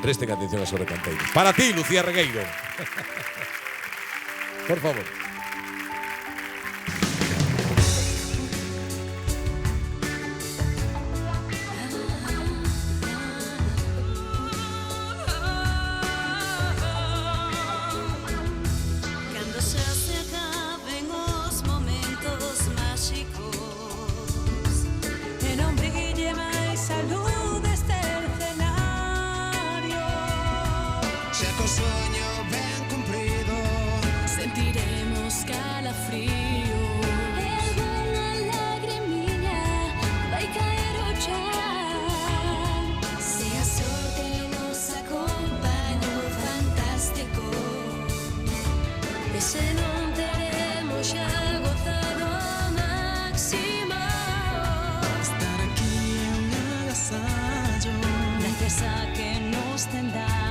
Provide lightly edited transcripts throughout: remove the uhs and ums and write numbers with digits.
presten atención a esos recanteiros. Para ti, Lucía Regueiro. Por favor. Un sueño ben cumprido, sentiremos calafrío. E alguna lagrimilla vai caer o chan. Se a sorte nos acompaña o fantástico, e se non teremos xa gozado ao máximo. Estar aquí é un agasallo, Gracias a que nos ten dado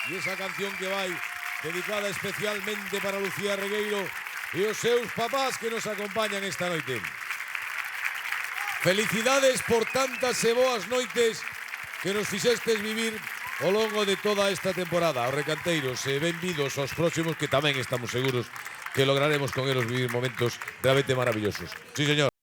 E esa canción que vai dedicada especialmente para Lucía Regueiro e os seus papás que nos acompañan esta noite. Felicidades por tantas e boas noites que nos fixestes vivir ao longo de toda esta temporada. Aos recanteiros e benvidos aos próximos que tamén estamos seguros que lograremos con eles vivir momentos realmente maravillosos. Sí, señor.